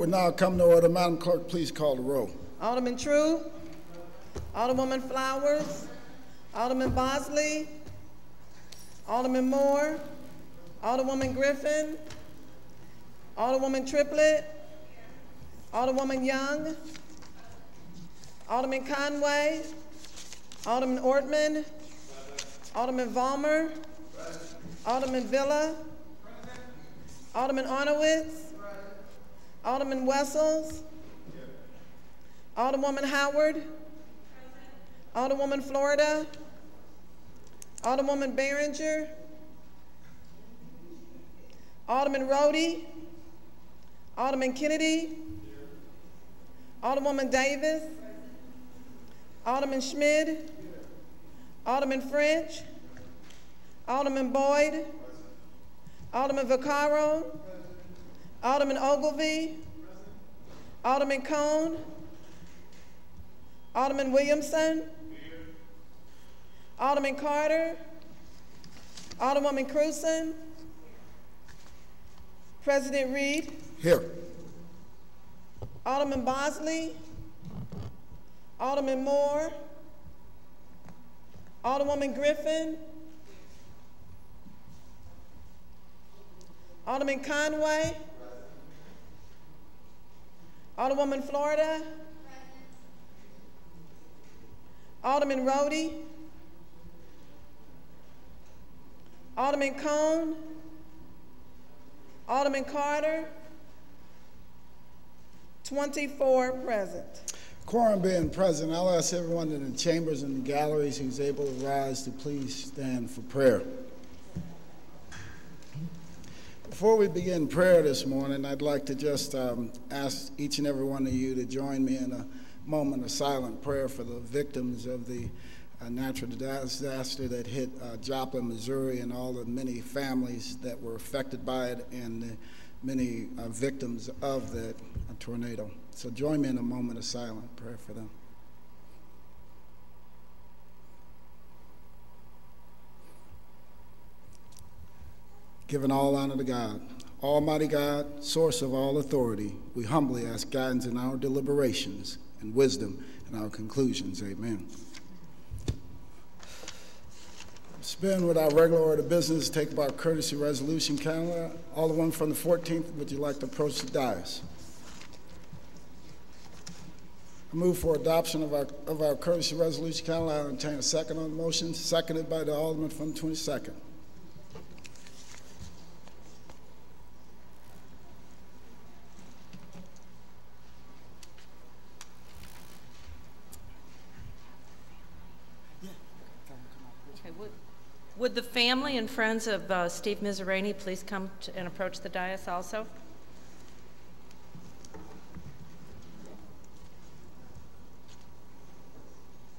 will now come to order. Madam Clerk, please call the roll. Alderman True, Alderwoman Flowers, Alderman Bosley, Alderman Moore, Alderwoman Griffin, Alderwoman Triplett, Alderwoman Young, Alderman Conway, Alderman Ortman, Alderman Vollmer, Alderman Villa, Alderman Arnowitz, Alderman Wessels, Alderwoman Howard, Alderwoman Florida, Alderwoman Behringer, Alderman Rhodey, Alderman Kennedy, Alderwoman Davis, Alderman Schmid, Alderman French, Alderman Boyd, Alderman Vaccaro, Alderman Ogilvie, Alderman Cone, Alderman Williamson, Alderman Carter, Alderwoman Cruzen, President Reed. Here. Alderman Bosley, Alderman Moore, Alderwoman Griffin, Alderman Conway, Alderwoman Florida, Alderman Rhodey, Alderman Cone, Alderman Carter, 24 present. Quorum being present, I'll ask everyone in the chambers and the galleries who's able to rise to please stand for prayer. Before we begin prayer this morning, I'd like to just ask each and every one of you to join me in a moment of silent prayer for the victims of the natural disaster that hit Joplin, Missouri, and all the many families that were affected by it and the many victims of that tornado. So join me in a moment of silent prayer for them. Giving all honor to God, Almighty God, source of all authority, we humbly ask guidance in our deliberations and wisdom in our conclusions. Amen. Spend with our regular order of business, take up our courtesy resolution calendar. Alderman from the 14th, would you like to approach the dais? I move for adoption of our courtesy resolution calendar. I entertain a second on the motion, seconded by the Alderman from the 22nd. Would the family and friends of Steve Mizerany please come and approach the dais also?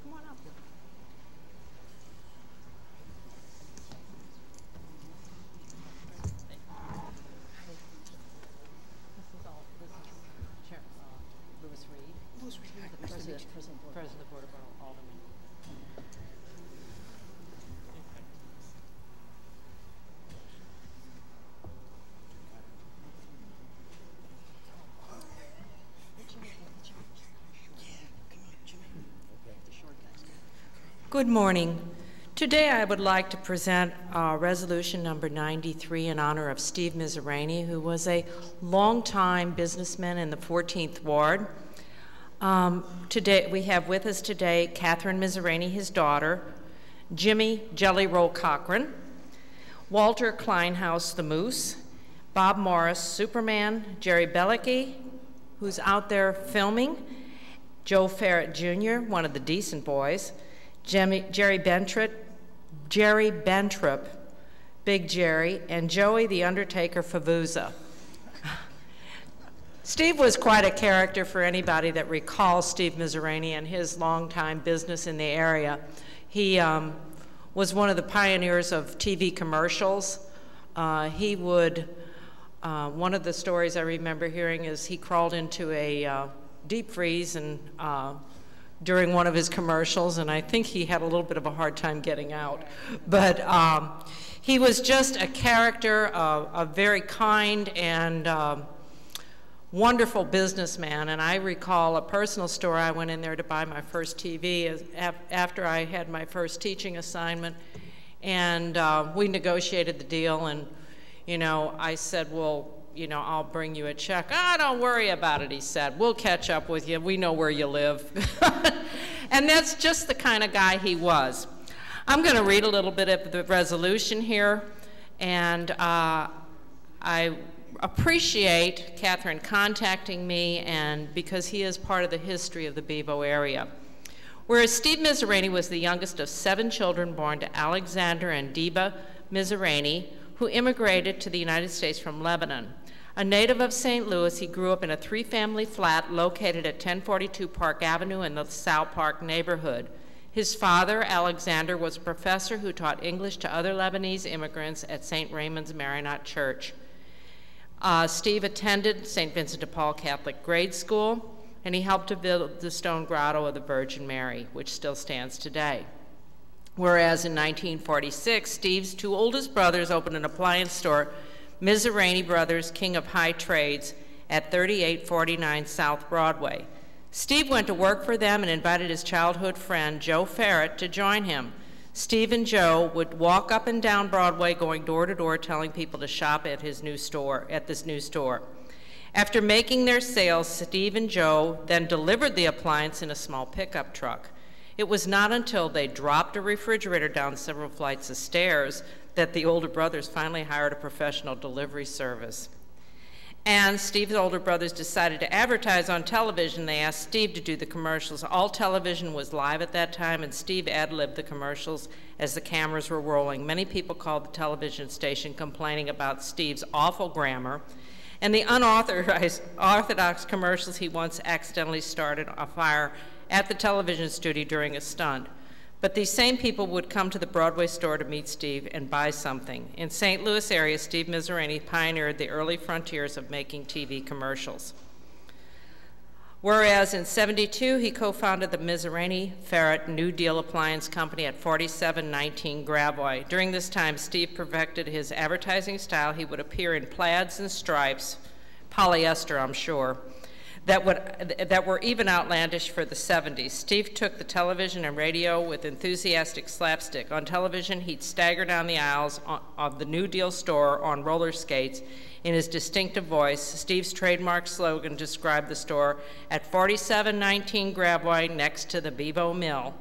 Come on up. This is Chair Lewis Reed. Lewis Reed, President of the Board of Aldermen. Good morning. Today I would like to present resolution number 93 in honor of Steve Mizerany, who was a longtime businessman in the 14th Ward. Today we have with us today Catherine Mizerany, his daughter, Jimmy Jelly Roll Cochran, Walter Kleinhaus the Moose, Bob Morris, Superman, Jerry Bellicky, who's out there filming, Joe Ferret Jr., one of the decent boys, Jerry Bentrup, Big Jerry, and Joey the Undertaker Favuza. Steve was quite a character for anybody that recalls Steve Mizerany and his longtime business in the area. He was one of the pioneers of TV commercials. He would, one of the stories I remember hearing is he crawled into a deep freeze and during one of his commercials, and I think he had a little bit of a hard time getting out. But he was just a character, a very kind and wonderful businessman, and I recall a personal story. I went in there to buy my first TV after I had my first teaching assignment, and we negotiated the deal, and I said, well, I'll bring you a check. Don't worry about it, he said. We'll catch up with you. We know where you live. And that's just the kind of guy he was. I'm going to read a little bit of the resolution here, and I appreciate Catherine contacting me, and because he is part of the history of the Bevo area. Whereas Steve Mizerany was the youngest of 7 children born to Alexander and Deba Mizerany, who immigrated to the United States from Lebanon. A native of St. Louis, he grew up in a 3-family flat located at 1042 Park Avenue in the South Park neighborhood. His father, Alexander, was a professor who taught English to other Lebanese immigrants at St. Raymond's Maronite Church. Steve attended St. Vincent de Paul Catholic Grade School, and he helped to build the stone grotto of the Virgin Mary, which still stands today. Whereas in 1946, Steve's 2 oldest brothers opened an appliance store, Mizerany Brothers, King of High Trades, at 3849 South Broadway. Steve went to work for them and invited his childhood friend, Joe Ferret, to join him. Steve and Joe would walk up and down Broadway, going door to door, telling people to shop at this new store. After making their sales, Steve and Joe then delivered the appliance in a small pickup truck. It was not until they dropped a refrigerator down several flights of stairs that the older brothers finally hired a professional delivery service. And Steve's older brothers decided to advertise on television. They asked Steve to do the commercials. All television was live at that time, and Steve ad-libbed the commercials as the cameras were rolling. Many people called the television station complaining about Steve's awful grammar and the unorthodox commercials he once accidentally started a fire at the television studio during a stunt. But these same people would come to the Broadway store to meet Steve and buy something. In St. Louis area, Steve Mizerany pioneered the early frontiers of making TV commercials. Whereas in '72, he co-founded the Mizerany Ferret New Deal Appliance Company at 4719 Gravois. During this time, Steve perfected his advertising style. He would appear in plaids and stripes, polyester, I'm sure, that were even outlandish for the '70s. Steve took the television and radio with enthusiastic slapstick. On television, he'd stagger down the aisles of the New Deal store on roller skates in his distinctive voice. Steve's trademark slogan described the store at 4719 Gravois next to the Bevo Mill,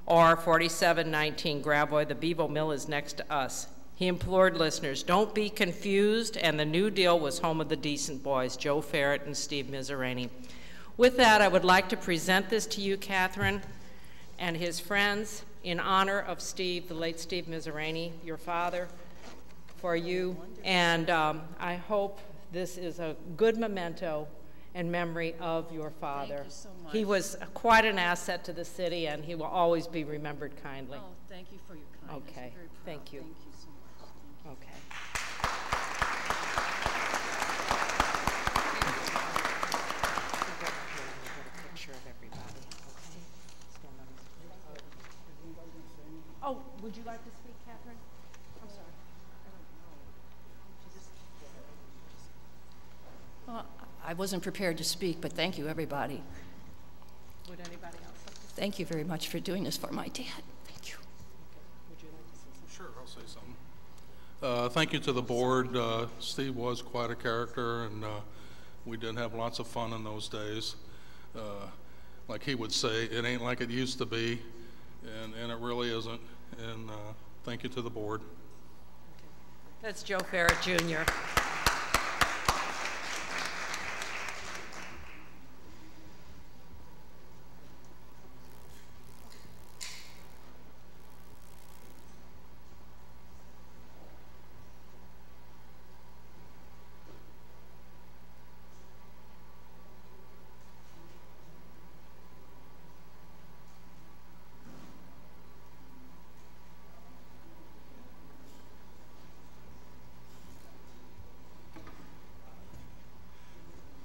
or 4719 Gravois, the Bevo Mill is next to us. He implored listeners, don't be confused, and the New Deal was home of the decent boys, Joe Ferret and Steve Mizerany. With that, I would like to present this to you, Catherine, and his friends, in honor of Steve, the late Steve Mizerany, your father, for you, and I hope this is a good memento and memory of your father. Thank you so much. He was quite an asset to the city, and he will always be remembered kindly. Oh, thank you for your kindness. Okay, I'm very proud. thank you. Thank you so much. Thank you. Okay. Picture of everybody. Oh, would you like to speak, Catherine? I'm sorry. Well, I wasn't prepared to speak, but thank you, everybody. Would anybody else like to speak? Thank you very much for doing this for my dad. Thank you. Would you like to say something? Sure, I'll say something. Thank you to the board. Steve was quite a character, and we did have lots of fun in those days. Like he would say, it ain't like it used to be, and it really isn't. And thank you to the board. That's Joe Ferret, Jr.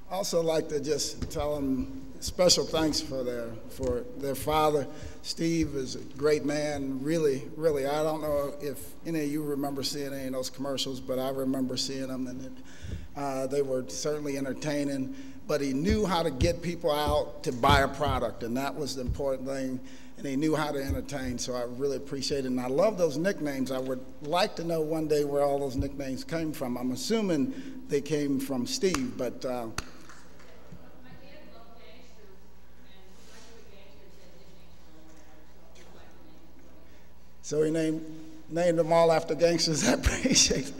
I also like to just tell them special thanks for their father. Steve is a great man, really, really. I don't know if any of you remember seeing any of those commercials, but I remember seeing them, and they were certainly entertaining. but he knew how to get people out to buy a product, and that was the important thing, and he knew how to entertain, so I really appreciate it. And I love those nicknames. I would like to know one day where all those nicknames came from. I'm assuming they came from Steve, but so he named them all after gangsters. I appreciate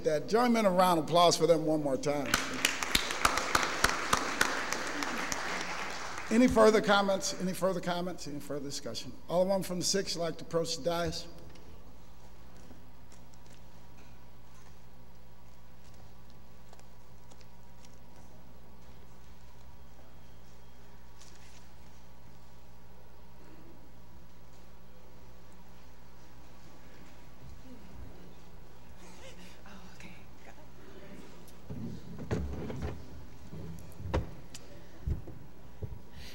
that. Join me in a round of applause for them one more time. Any further comments? Any further comments? Any further discussion? Alderman from the 6th like to approach the dais.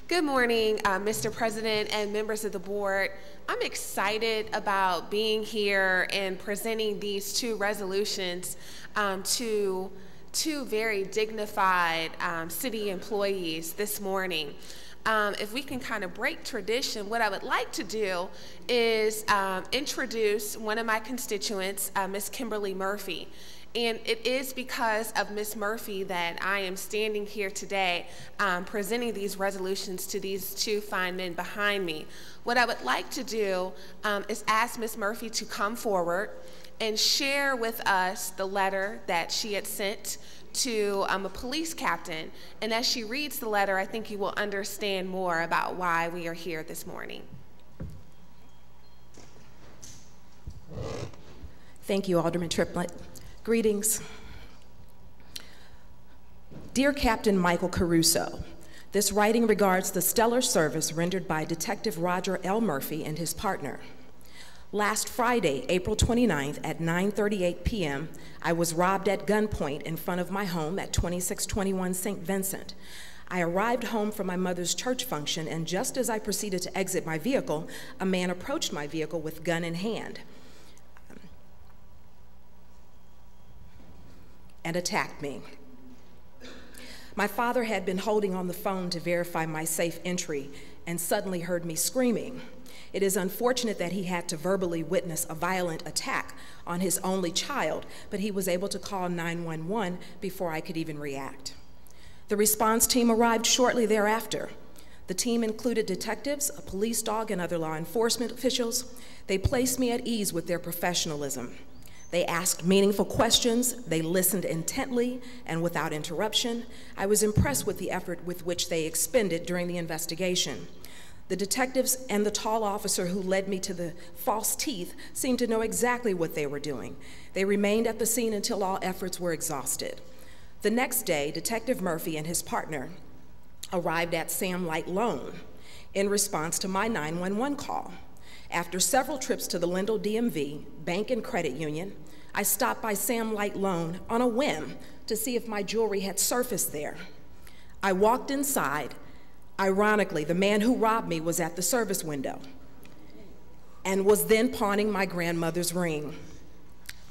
Good morning, Mr. President and members of the board. I'm excited about being here and presenting these two resolutions to two very dignified city employees this morning. If we can kind of break tradition, what I would like to do is introduce one of my constituents, Ms. Kimberly Murphy. And it is because of Ms. Murphy that I am standing here today presenting these resolutions to these two fine men behind me. What I would like to do is ask Ms. Murphy to come forward and share with us the letter that she had sent to a police captain. And as she reads the letter, I think you will understand more about why we are here this morning. Thank you, Alderman Triplett. Greetings. Dear Captain Michael Caruso, this writing regards the stellar service rendered by Detective Roger L. Murphy and his partner. Last Friday, April 29th at 9:38 p.m., I was robbed at gunpoint in front of my home at 2621 St. Vincent. I arrived home from my mother's church function, and just as I proceeded to exit my vehicle, a man approached my vehicle with gun in hand and attacked me. My father had been holding on the phone to verify my safe entry and suddenly heard me screaming. It is unfortunate that he had to verbally witness a violent attack on his only child, but he was able to call 911 before I could even react. The response team arrived shortly thereafter. The team included detectives, a police dog, and other law enforcement officials. They placed me at ease with their professionalism. They asked meaningful questions, they listened intently and without interruption. I was impressed with the effort with which they expended during the investigation. The detectives and the tall officer who led me to the false teeth seemed to know exactly what they were doing. They remained at the scene until all efforts were exhausted. The next day, Detective Murphy and his partner arrived at Sam Light Loan in response to my 911 call. After several trips to the Lindell DMV, Bank and Credit Union, I stopped by Sam Light Loan on a whim to see if my jewelry had surfaced there. I walked inside. Ironically, the man who robbed me was at the service window and was then pawning my grandmother's ring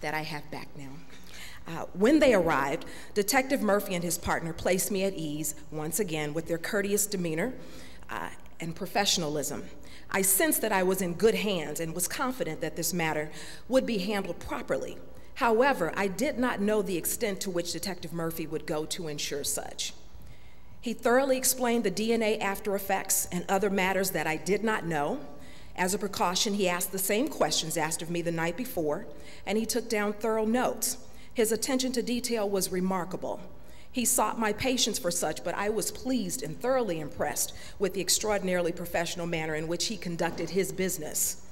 that I have back now. When they arrived, Detective Murphy and his partner placed me at ease, once again, with their courteous demeanor and professionalism. I sensed that I was in good hands and was confident that this matter would be handled properly. However, I did not know the extent to which Detective Murphy would go to ensure such. He thoroughly explained the DNA after effects and other matters that I did not know. As a precaution, he asked the same questions asked of me the night before, and he took down thorough notes. His attention to detail was remarkable. He sought my patience for such, but I was pleased and thoroughly impressed with the extraordinarily professional manner in which he conducted his business.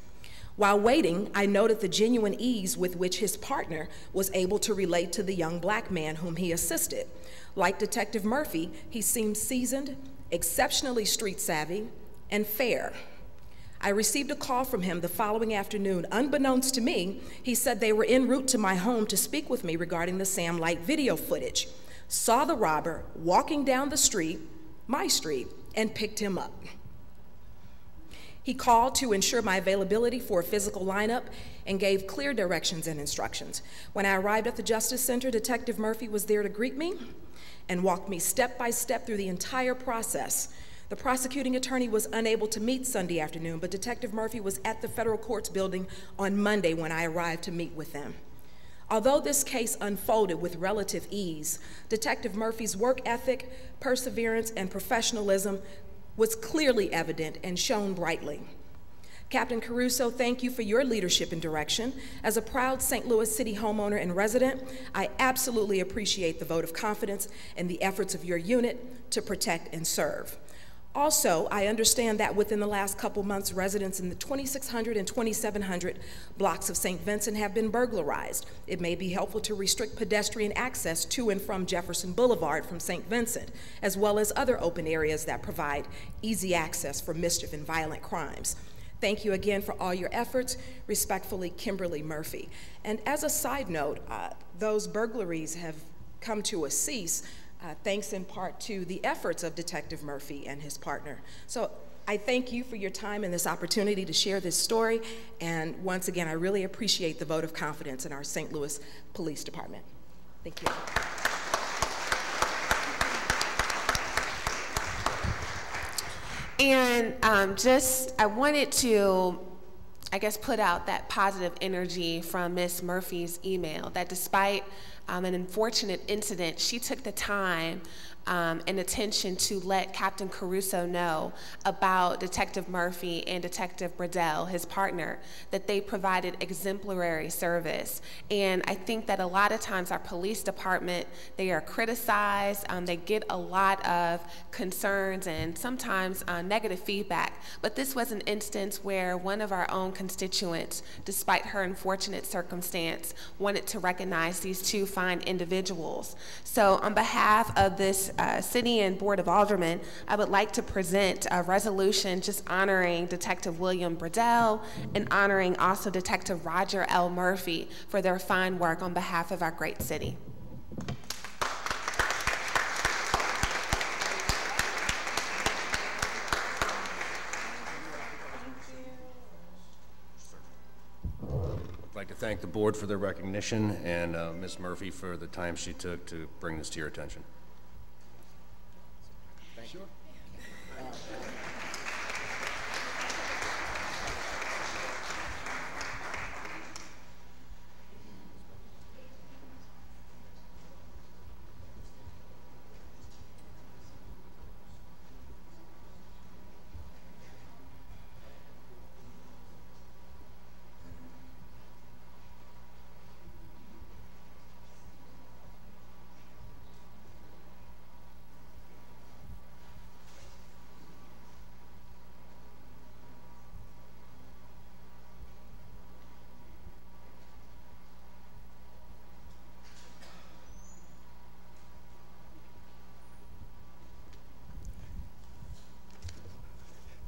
While waiting, I noted the genuine ease with which his partner was able to relate to the young black man whom he assisted. Like Detective Murphy, he seemed seasoned, exceptionally street savvy, and fair. I received a call from him the following afternoon. Unbeknownst to me, he said they were en route to my home to speak with me regarding the Sam Light video footage. Saw the robber walking down the street, my street, and picked him up. He called to ensure my availability for a physical lineup and gave clear directions and instructions. When I arrived at the Justice Center, Detective Murphy was there to greet me and walked me step by step through the entire process. The prosecuting attorney was unable to meet Sunday afternoon, but Detective Murphy was at the federal courts building on Monday when I arrived to meet with them. Although this case unfolded with relative ease, Detective Murphy's work ethic, perseverance, and professionalism was clearly evident and shone brightly. Captain Caruso, thank you for your leadership and direction. As a proud St. Louis City homeowner and resident, I absolutely appreciate the vote of confidence and the efforts of your unit to protect and serve. Also, I understand that within the last couple months, residents in the 2600 and 2700 blocks of St. Vincent have been burglarized. It may be helpful to restrict pedestrian access to and from Jefferson Boulevard from St. Vincent, as well as other open areas that provide easy access for mischief and violent crimes. Thank you again for all your efforts. Respectfully, Kimberly Murphy. And as a side note, those burglaries have come to a cease thanks in part to the efforts of Detective Murphy and his partner. So I thank you for your time and this opportunity to share this story. And once again, I really appreciate the vote of confidence in our St. Louis Police Department. Thank you. And I wanted to, put out that positive energy from Ms. Murphy's email, that despite an unfortunate incident, she took the time and attention to let Captain Caruso know about Detective Murphy and Detective Bradell, his partner, that they provided exemplary service. And I think that a lot of times our police department, they are criticized, they get a lot of concerns and sometimes negative feedback. But this was an instance where one of our own constituents, despite her unfortunate circumstance, wanted to recognize these two fine individuals. So on behalf of this City and Board of Aldermen, I would like to present a resolution just honoring Detective William Bradell and honoring also Detective Roger L. Murphy for their fine work on behalf of our great city. I'd like to thank the board for their recognition and Ms. Murphy for the time she took to bring this to your attention. Thank you.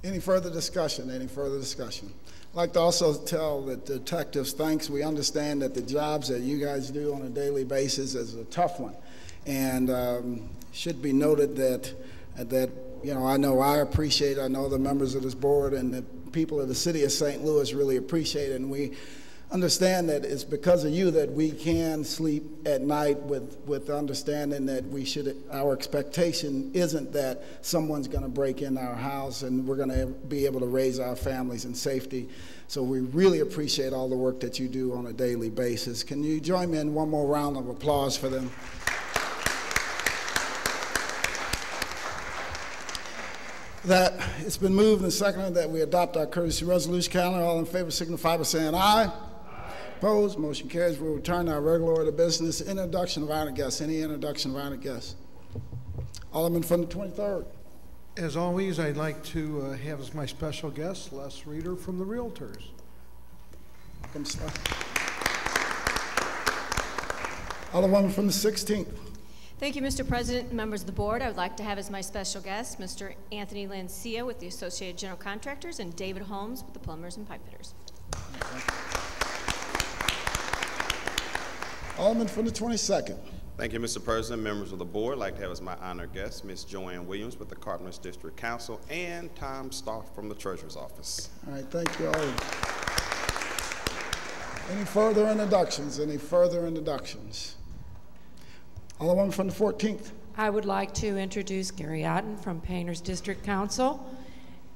Any further discussion? Any further discussion? I'd like to also tell the detectives thanks. We understand that the jobs that you guys do on a daily basis is a tough one, and should be noted that I know I appreciate it. I know the members of this board and the people of the city of St. Louis really appreciate it, and we understand that it's because of you that we can sleep at night with understanding that our expectation isn't that someone's going to break in our house and we're going to be able to raise our families in safety. So we really appreciate all the work that you do on a daily basis. Can you join me in one more round of applause for them? That it's been moved and seconded that we adopt our courtesy resolution calendar. All in favor signify by saying aye. Opposed, motion carries. We'll return to our regular order of business. Introduction of honored guests. Any introduction of honored guests? Alderman from the 23rd. As always, I'd like to have as my special guest Les Reeder from the Realtors. Come start. Alderwoman from the 16th. Thank you, Mr. President and members of the board. I would like to have as my special guest Mr. Anthony Lancia with the Associated General Contractors and David Holmes with the Plumbers and Pipe Fitters. Alderman from the 22nd. Thank you, Mr. President, members of the board. I'd like to have as my honored guest Ms. Joanne Williams with the Carpenters District Council and Tom Stoff from the Treasurer's Office. All right, thank you all. Any further introductions? Any further introductions? Alderwoman from the 14th. I would like to introduce Gary Otten from Painters District Council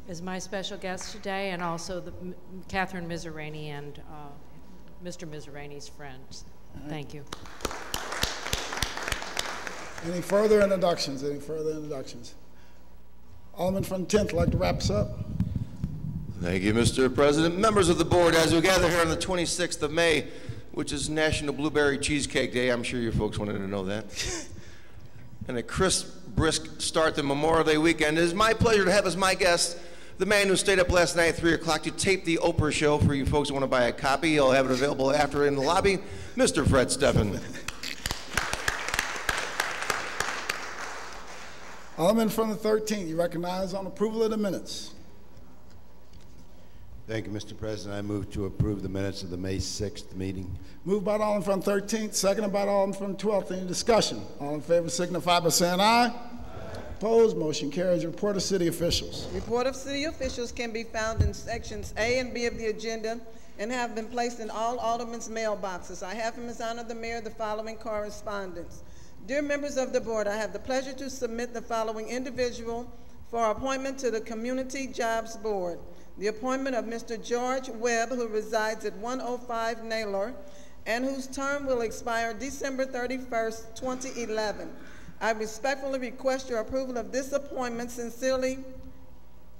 as my special guest today, and also Catherine Mizerany and Mr. Mizerany's friends. Right. Thank you. Any further introductions? Any further introductions? Alderman from the 10th, like to wrap us up? Thank you, Mr. President. Members of the board, as we gather here on the 26th of May, which is National Blueberry Cheesecake Day, I'm sure you folks wanted to know that, and a crisp, brisk start to Memorial Day weekend, it is my pleasure to have as my guest the man who stayed up last night at 3 o'clock to tape the Oprah show for you folks who want to buy a copy. He'll have it available after in the lobby, Mr. Fred Steffen. Alderman from the 13th, you recognize on approval of the minutes. Thank you, Mr. President. I move to approve the minutes of the May 6th meeting. Moved by the Alderman from the 13th, seconded by the Alderman from the 12th. Any discussion? All in favor signify by saying aye. Opposed, motion carries. Report of city officials. Report of city officials can be found in sections A and B of the agenda and have been placed in all aldermen's mailboxes. I have from His Honor the Mayor the following correspondence. Dear members of the board, I have the pleasure to submit the following individual for appointment to the Community Jobs Board. The appointment of Mr. George Webb, who resides at 105 Naylor, and whose term will expire December 31st, 2011. I respectfully request your approval of this appointment. Sincerely,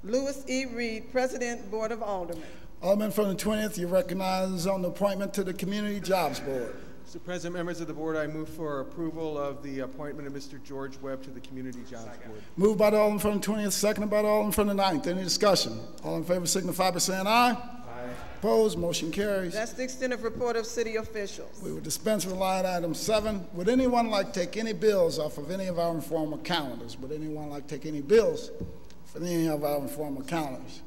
Louis E. Reed, President, Board of Aldermen. Alderman from the 20th, you recognize on the appointment to the Community Jobs Board. Mr. President, members of the board, I move for approval of the appointment of Mr. George Webb to the Community Jobs Board. Moved by the Alderman from the 20th, seconded by the Alderman from the 9th. Any discussion? All in favor signify by saying aye. Aye. Opposed, motion carries. That's the extent of report of city officials. We will dispense with line item 7. Would anyone like to take any bills off of any of our informal calendars? Would anyone like to take any bills for any of our informal calendars?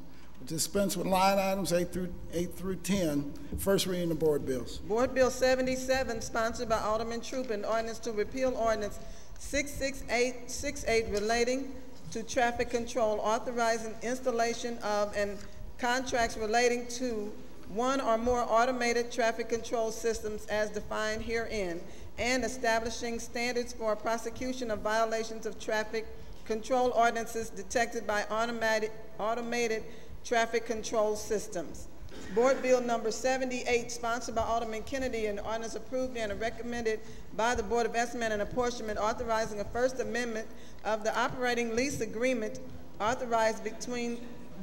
Dispense with line items 8 through 10. First reading the board bills. Board Bill 77, sponsored by Alderman Troop, an ordinance to repeal ordinance 66868 relating to traffic control, authorizing installation of and contracts relating to one or more automated traffic control systems as defined herein, and establishing standards for prosecution of violations of traffic control ordinances detected by automated traffic control systems. Board Bill number 78, sponsored by Alderman Kennedy, and ordinance approved and recommended by the Board of Estimate and Apportionment, authorizing a first amendment of the operating lease agreement authorized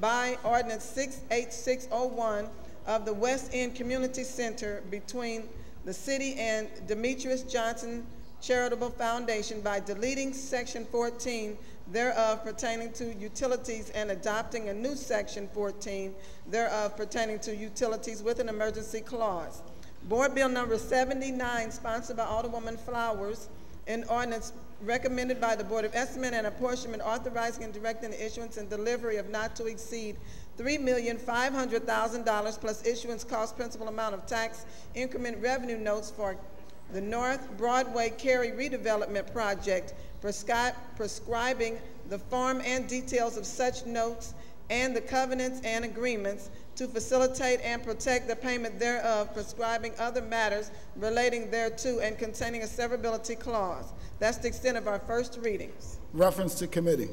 by ordinance 68601 of the West End Community Center between the city and Demetrius Johnson Charitable Foundation by deleting section 14 thereof pertaining to utilities and adopting a new section 14 thereof pertaining to utilities with an emergency clause. Board Bill number 79, sponsored by Alderwoman Flowers, an ordinance recommended by the Board of Estimate and Apportionment, authorizing and directing the issuance and delivery of not to exceed $3,500,000 plus issuance cost principal amount of tax increment revenue notes for the North Broadway Cary redevelopment project, prescribing the form and details of such notes and the covenants and agreements to facilitate and protect the payment thereof, prescribing other matters relating thereto, and containing a severability clause. That's the extent of our first readings. Reference to committee.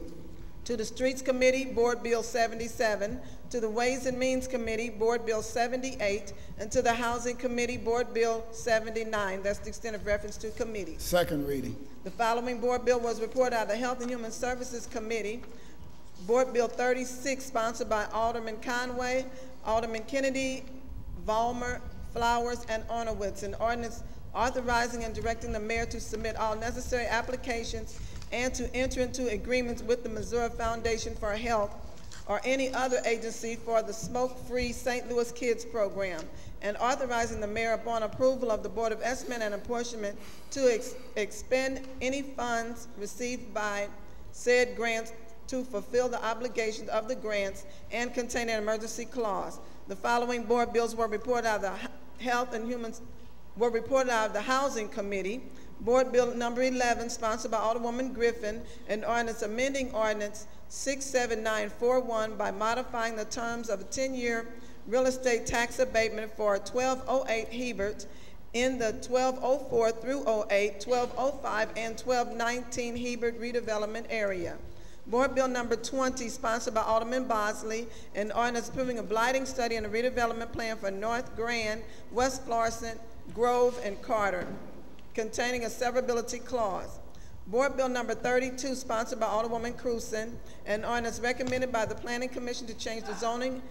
To the Streets Committee, Board Bill 77. To the Ways and Means Committee, Board Bill 78. And to the Housing Committee, Board Bill 79. That's the extent of reference to committee. Second reading. The following board bill was reported out of the Health and Human Services Committee. Board Bill 36, sponsored by Alderman Conway, Alderman Kennedy, Vollmer, Flowers, and Ornowitz, an ordinance authorizing and directing the mayor to submit all necessary applications and to enter into agreements with the Missouri Foundation for Health or any other agency for the Smoke-Free St. Louis Kids program, and authorizing the mayor upon approval of the Board of Estimate and Apportionment to expend any funds received by said grants to fulfill the obligations of the grants and contain an emergency clause. The following board bills were reported out of the Housing Committee. Board Bill number 11, sponsored by Alderwoman Griffin, an ordinance amending ordinance 67941 by modifying the terms of a 10-year real estate tax abatement for 1208 Hebert in the 1204 through 08, 1205, and 1219 Hebert redevelopment area. Board Bill number 20, sponsored by Alderman Bosley, an ordinance approving a blighting study and a redevelopment plan for North Grand, West Florissant, Grove, and Carter, containing a severability clause. Board Bill number 32, sponsored by Alderwoman Cruzen, an ordinance recommended by the Planning Commission to change the zoning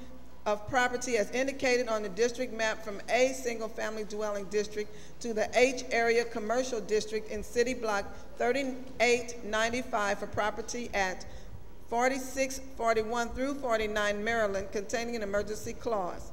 of property as indicated on the district map from A single-family dwelling district to the H area commercial district in City Block 3895 for property at 4641 through 49 Maryland, containing an emergency clause.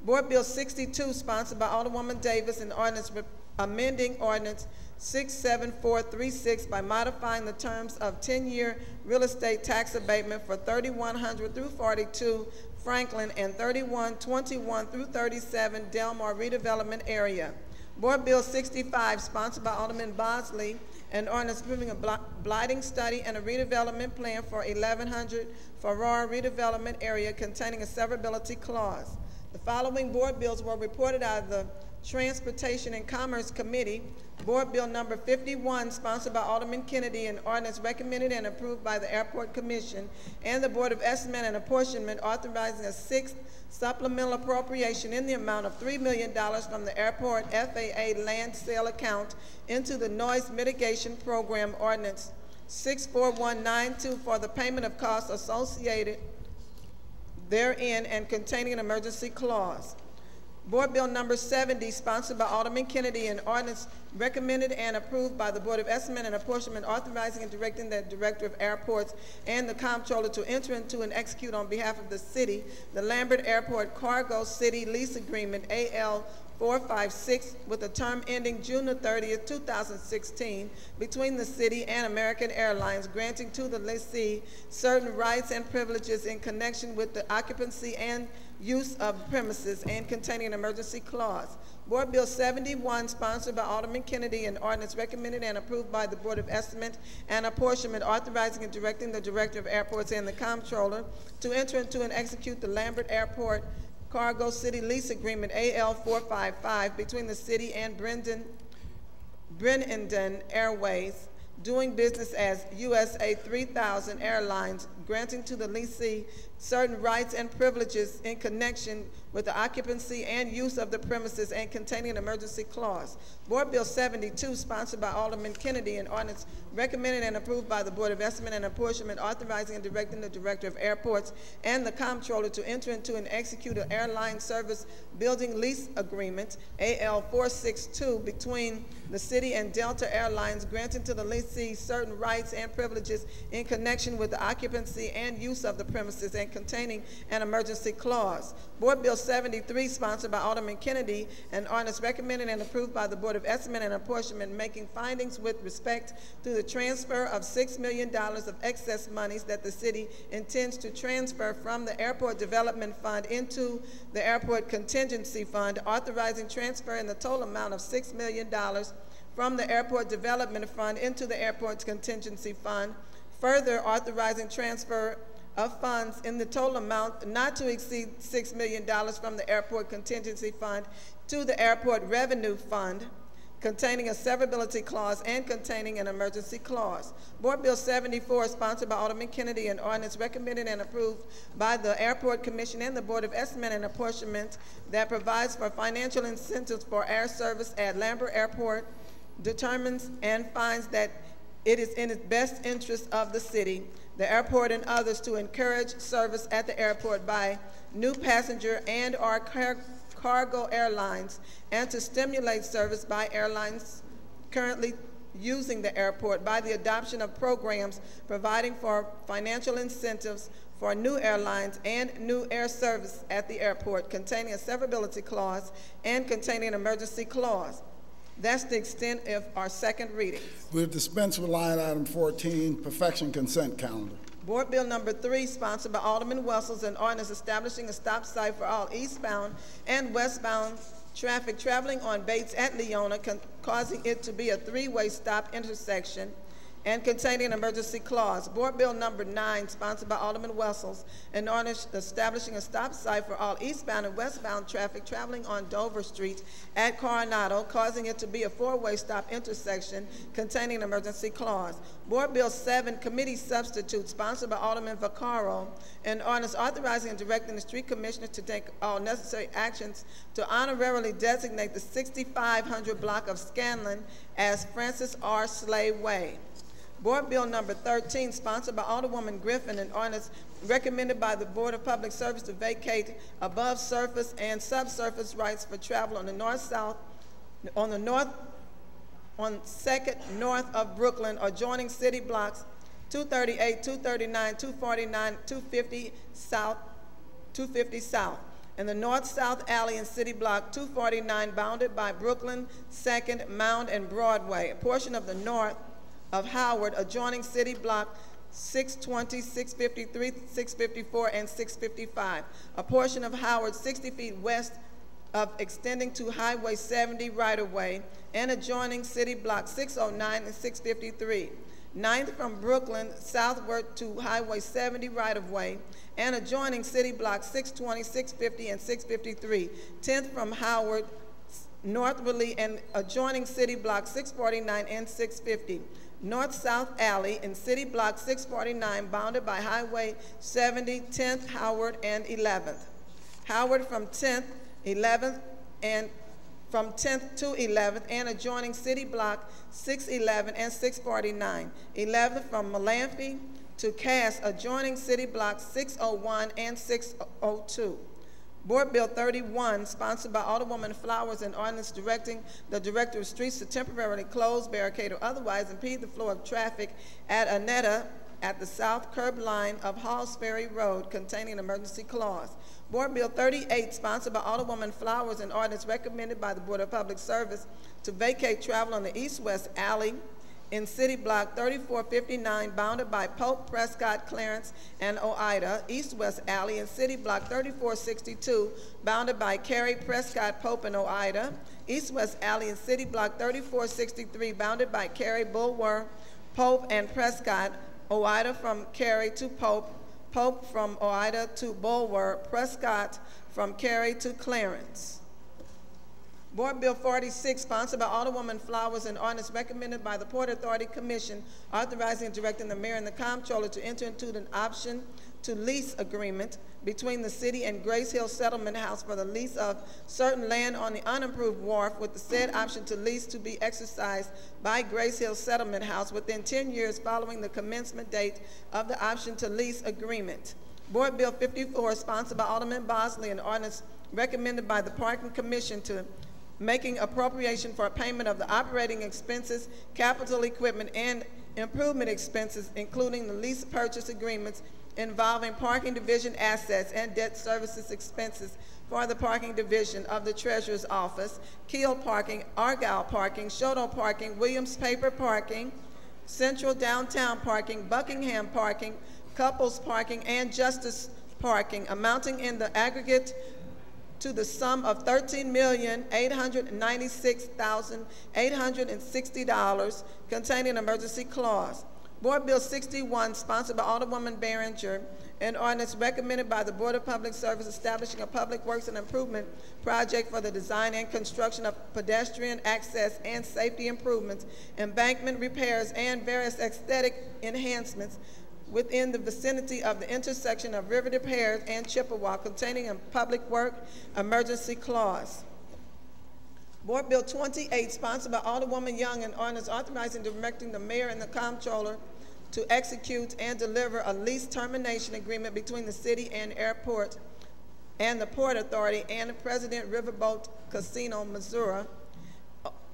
Board Bill 62, sponsored by Alderwoman Davis, an ordinance amending ordinance 67436 by modifying the terms of 10-year real estate tax abatement for 3100 through 42 Franklin and 3121 through 37 Delmar redevelopment area. Board Bill 65, sponsored by Alderman Bosley, an ordinance approving a blighting study and a redevelopment plan for 1100 Farrar redevelopment area containing a severability clause. The following board bills were reported out of the Transportation and Commerce Committee. Board Bill number 51, sponsored by Alderman Kennedy, an ordinance recommended and approved by the Airport Commission and the Board of Estimate and Apportionment, authorizing a sixth supplemental appropriation in the amount of $3 million from the Airport FAA land sale account into the Noise Mitigation Program, ordinance 64192, for the payment of costs associated therein and containing an emergency clause. Board Bill number 70, sponsored by Alderman Kennedy, an ordinance recommended and approved by the Board of Estimate and Apportionment, authorizing and directing the Director of Airports and the Comptroller to enter into and execute on behalf of the city the Lambert Airport Cargo City Lease Agreement AL 456 with a term ending June the 30th, 2016 between the city and American Airlines, granting to the lessee certain rights and privileges in connection with the occupancy and use of premises and containing an emergency clause. Board Bill 71, sponsored by Alderman Kennedy, an ordinance recommended and approved by the Board of Estimate and Apportionment, authorizing and directing the Director of Airports and the Comptroller to enter into and execute the Lambert Airport Cargo City Lease Agreement AL 455 between the city and Brennenden Airways, doing business as USA 3000 Airlines, granting to the lessee certain rights and privileges in connection with the occupancy and use of the premises and containing an emergency clause. Board Bill 72, sponsored by Alderman Kennedy, an ordinance recommended and approved by the Board of Estimate and Apportionment, authorizing and directing the Director of Airports and the Comptroller to enter into and execute an airline service building lease agreement, AL 462, between the city and Delta Airlines, granting to the lessee certain rights and privileges in connection with the occupancy and use of the premises and containing an emergency clause. Board Bill 73, sponsored by Alderman Kennedy, an ordinance recommended and approved by the Board of Estimate and Apportionment, making findings with respect to the transfer of $6 million of excess monies that the city intends to transfer from the Airport Development Fund into the Airport Contingency Fund, authorizing transfer in the total amount of $6 million from the Airport Development Fund into the Airport Contingency Fund, further authorizing transfer of funds in the total amount not to exceed $6 million from the Airport Contingency Fund to the Airport Revenue Fund, containing a severability clause and containing an emergency clause. Board Bill 74, sponsored by Alderman Kennedy, an ordinance recommended and approved by the Airport Commission and the Board of Estimate and Apportionment that provides for financial incentives for air service at Lambert Airport, determines and finds that it is in its best interest of the city, the airport, and others to encourage service at the airport by new passenger and or cargo airlines, and to stimulate service by airlines currently using the airport by the adoption of programs providing for financial incentives for new airlines and new air service at the airport, containing a severability clause and containing an emergency clause. That's the extent of our second reading. We've dispensed with line item 14, perfection consent calendar. Board Bill number 3, sponsored by Alderman Wessels, an ordinance establishing a stop sign for all eastbound and westbound traffic traveling on Bates at Leona, causing it to be a three-way stop intersection and containing an emergency clause. Board Bill number 9, sponsored by Alderman Wessels, an ordinance establishing a stop sign for all eastbound and westbound traffic traveling on Dover Street at Coronado, causing it to be a four-way stop intersection containing an emergency clause. Board Bill 7, committee substitute, sponsored by Alderman Vaccaro, an ordinance authorizing and directing the street commissioner to take all necessary actions to honorarily designate the 6500 block of Scanlon as Francis R. Slay Way. Board Bill number 13, sponsored by Alderwoman Griffin, an ordinance recommended by the Board of Public Service to vacate above surface and subsurface rights for travel on the north-south, on 2nd north of Brooklyn, adjoining city blocks 238, 239, 249, 250 south, and the north-south alley in city block 249, bounded by Brooklyn, 2nd, Mound, and Broadway. A portion of the north of Howard, adjoining city block 620, 653, 654, and 655. A portion of Howard 60 feet west of extending to Highway 70 right-of-way, and adjoining city block 609 and 653. 9th from Brooklyn southward to Highway 70 right-of-way, and adjoining city block 620, 650, and 653. 10th from Howard northwardly and adjoining city block 649 and 650. North-South Alley in City Block 649, bounded by Highway 70, 10th, Howard, and 11th. Howard from 10th, 11th, and from 10th to 11th, and adjoining City Block 611 and 649. 11th from Malamphy to Cass, adjoining City Block 601 and 602. Board Bill 31, sponsored by Alderwoman Flowers, an ordinance directing the Director of Streets to temporarily close, barricade, or otherwise impede the flow of traffic at Anetta at the south curb line of Halls Ferry Road, containing an emergency clause. Board Bill 38, sponsored by Alderwoman Flowers, an ordinance recommended by the Board of Public Service to vacate travel on the east-west alley in City Block 3459, bounded by Pope, Prescott, Clarence, and Oida. East-west alley in City Block 3462, bounded by Cary, Prescott, Pope, and Oida. East-west alley in City Block 3463, bounded by Cary, Bulwer, Pope, and Prescott. Oida from Cary to Pope, Pope from Oida to Bulwer, Prescott from Cary to Clarence. Board Bill 46, sponsored by Alderwoman Flowers, an ordinance recommended by the Port Authority Commission, authorizing and directing the mayor and the comptroller to enter into an option to lease agreement between the city and Grace Hill Settlement House for the lease of certain land on the unimproved wharf, with the said option to lease to be exercised by Grace Hill Settlement House within 10 years following the commencement date of the option to lease agreement. Board Bill 54, sponsored by Alderman Bosley, an ordinance recommended by the Parking Commission to making appropriation for payment of the operating expenses, capital equipment, and improvement expenses, including the lease purchase agreements involving parking division assets and debt services expenses for the parking division of the Treasurer's Office, Keel Parking, Argyle Parking, Shoto Parking, Williams Paper Parking, Central Downtown Parking, Buckingham Parking, Couples Parking, and Justice Parking, amounting in the aggregate to the sum of $13,896,860, containing an emergency clause. Board Bill 61, sponsored by Alderwoman Behringer, an ordinance recommended by the Board of Public Service establishing a public works and improvement project for the design and construction of pedestrian access and safety improvements, embankment repairs, and various aesthetic enhancements within the vicinity of the intersection of River Repairs and Chippewa, containing a public work emergency clause. Board Bill 28, sponsored by Alderwoman Young, an ordinance authorizing and directing the mayor and the comptroller to execute and deliver a lease termination agreement between the city and airport and the Port Authority and the President Riverboat Casino, Missouri,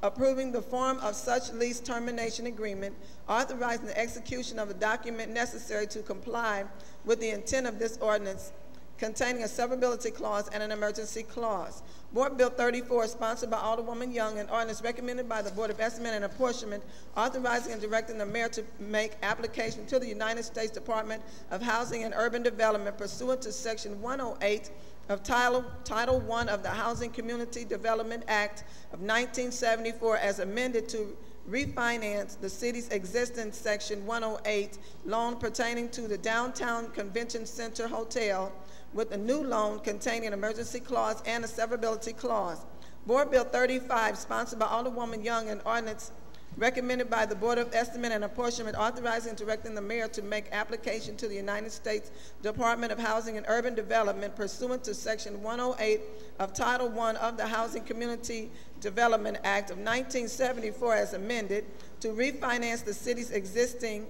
approving the form of such lease termination agreement, authorizing the execution of a document necessary to comply with the intent of this ordinance, containing a severability clause and an emergency clause. Board Bill 34, sponsored by Alderwoman Young, an ordinance recommended by the Board of Estimate and Apportionment, authorizing and directing the mayor to make application to the United States Department of Housing and Urban Development pursuant to Section 108 of Title I of the Housing Community Development Act of 1974, as amended, to refinance the city's existing Section 108 loan pertaining to the Downtown Convention Center Hotel with a new loan containing an emergency clause and a severability clause. Board Bill 35, sponsored by Alderwoman Young, and ordinance recommended by the Board of Estimate and Apportionment, authorizing and directing the mayor to make application to the United States Department of Housing and Urban Development pursuant to Section 108 of Title I of the Housing Community Development Act of 1974 as amended to refinance the city's existing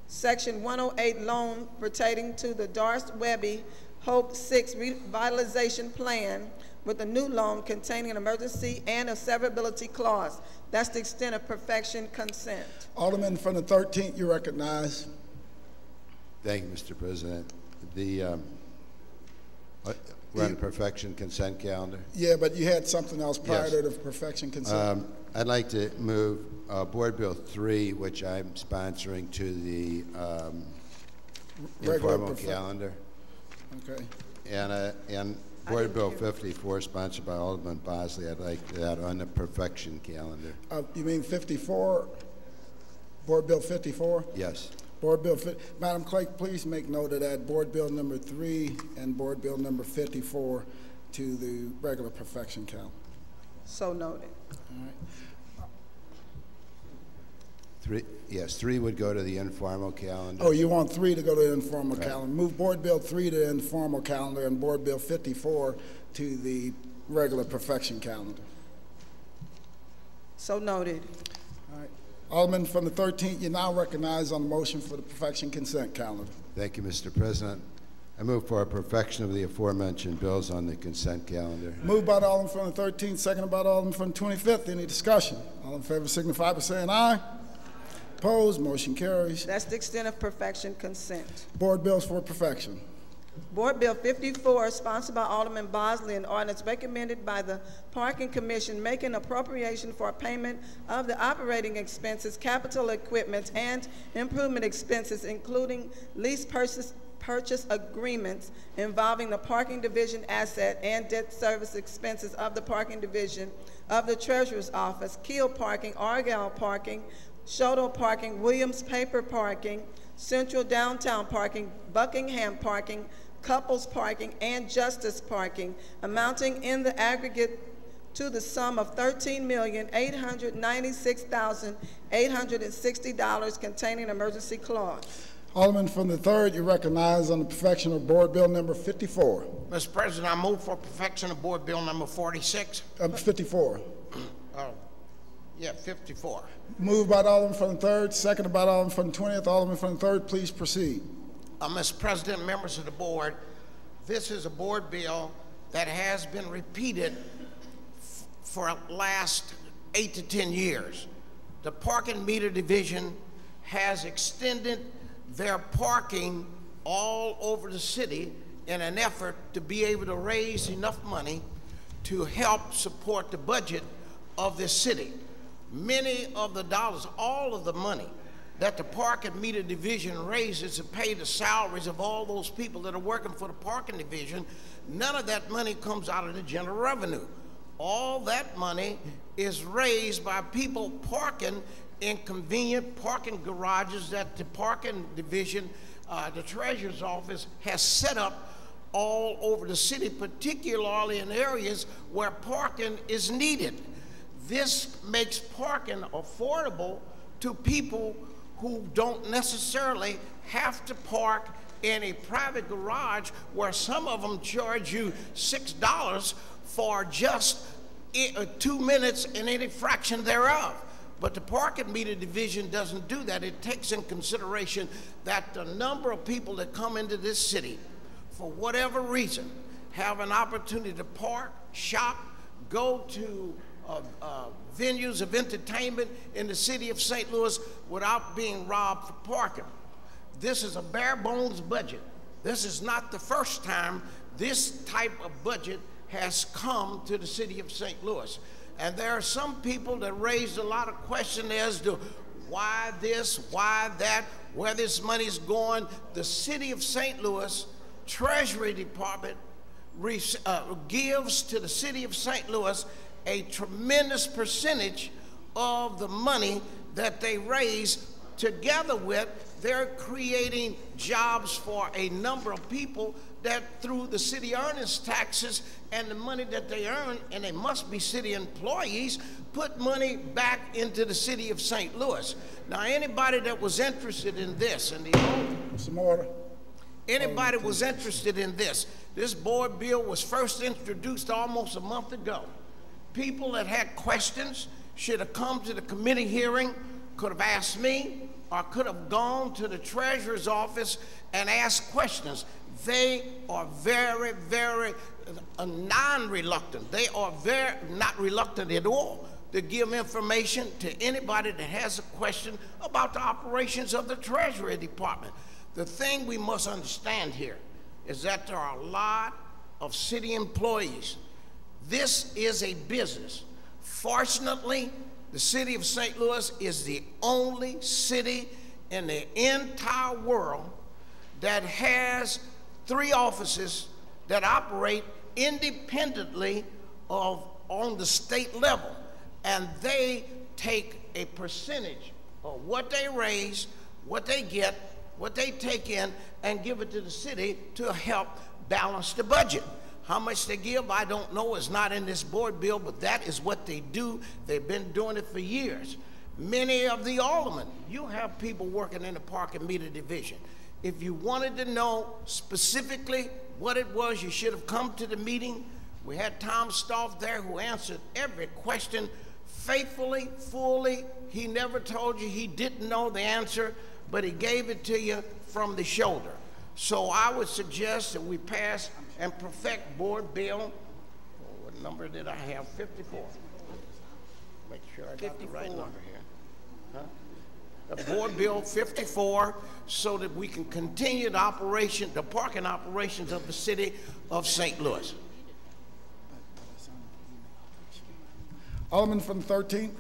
Section 108 loan pertaining to the Darst-Webby Hope 6 Revitalization Plan with a new loan containing an emergency and a severability clause. That's the extent of perfection consent. Alderman from the 13th, you recognize. Thank you, Mr. President. We're on the perfection consent calendar. Yeah, but you had something else prior to the perfection consent. I'd like to move Board Bill 3, which I'm sponsoring, to the informal calendar. Okay. And Board Bill 54, sponsored by Alderman Bosley, I'd like that on the perfection calendar. You mean 54? Board Bill 54? Yes. Board Bill, Madam Clerk, please make note of that. Board Bill number 3 and Board Bill number 54 to the regular perfection calendar. So noted. All right. 3 would go to the informal calendar. Oh, you want 3 to go to the informal calendar. Move Board Bill 3 to the informal calendar and Board Bill 54 to the regular perfection calendar. So noted. All right. Alderman from the 13th, you now recognize on the motion for the perfection consent calendar. Thank you, Mr. President. I move for a perfection of the aforementioned bills on the consent calendar. Moved by the Alderman from the 13th, seconded by the Alderman from the 25th. Any discussion? All in favor signify by saying aye. Opposed, motion carries. That's the extent of perfection consent. Board bills for perfection. Board Bill 54, sponsored by Alderman Bosley, and ordinance recommended by the Parking Commission, making appropriation for payment of the operating expenses, capital equipment, and improvement expenses, including lease purchase agreements involving the Parking Division asset and debt service expenses of the Parking Division of the Treasurer's Office, Keel Parking, Argyle Parking, Shoto Parking, Williams Paper Parking, Central Downtown Parking, Buckingham Parking, Couples Parking, and Justice Parking, amounting in the aggregate to the sum of $13,896,860 containing an emergency clause. Alderman from the 3rd, you recognize on the perfection of Board Bill number 54. Mr. President, I move for perfection of Board Bill number 46. 54. Yeah, 54. Moved by the Alderman from the 3rd, seconded by the Alderman from the 20th. Alderman from the 3rd, please proceed. Mr. President, members of the board, this is a board bill that has been repeated for the last 8 to 10 years. The Parking Meter Division has extended their parking all over the city in an effort to be able to raise enough money to help support the budget of this city. Many of the dollars, all of the money that the Parking Meter Division raises to pay the salaries of all those people that are working for the Parking Division, none of that money comes out of the general revenue. All that money is raised by people parking in convenient parking garages that the Parking Division, the Treasurer's Office, has set up all over the city, particularly in areas where parking is needed. This makes parking affordable to people who don't necessarily have to park in a private garage where some of them charge you $6 for just 2 minutes and any fraction thereof. But the Parking Meter Division doesn't do that. It takes in consideration that the number of people that come into this city, for whatever reason, have an opportunity to park, shop, go to venues of entertainment in the city of St. Louis without being robbed for parking. This is a bare bones budget. This is not the first time this type of budget has come to the city of St. Louis. And there are some people that raised a lot of questions as to why this, why that, where this money is going. The city of St. Louis Treasury Department gives to the city of St. Louis a tremendous percentage of the money that they raise. Together with, they're creating jobs for a number of people that through the city earnings taxes and the money that they earn, and they must be city employees, put money back into the city of St. Louis. Now, anybody that was interested in this, and some order. Anybody was interested in this. This board bill was first introduced almost a month ago. People that had questions should have come to the committee hearing, could have asked me, or could have gone to the treasurer's office and asked questions. They are very, very non-reluctant. They are very not reluctant at all to give information to anybody that has a question about the operations of the Treasury Department. The thing we must understand here is that there are a lot of city employees. This is a business. Fortunately, the city of St. Louis is the only city in the entire world that has 3 offices that operate independently on the state level. And they take a percentage of what they raise, what they get, what they take in, and give it to the city to help balance the budget. How much they give, I don't know. It's not in this board bill, but that is what they do. They've been doing it for years. Many of the aldermen, you have people working in the park and meter division. If you wanted to know specifically what it was, you should have come to the meeting. We had Tom Stoff there who answered every question faithfully, fully. He never told you he didn't know the answer, but he gave it to you from the shoulder. So I would suggest that we pass and perfect board bill. Oh, what number did I have? 54. Make sure I got the right number here. Huh? The board bill 54, so that we can continue the operation, the parking operations of the city of St. Louis. Alderman from the 13th.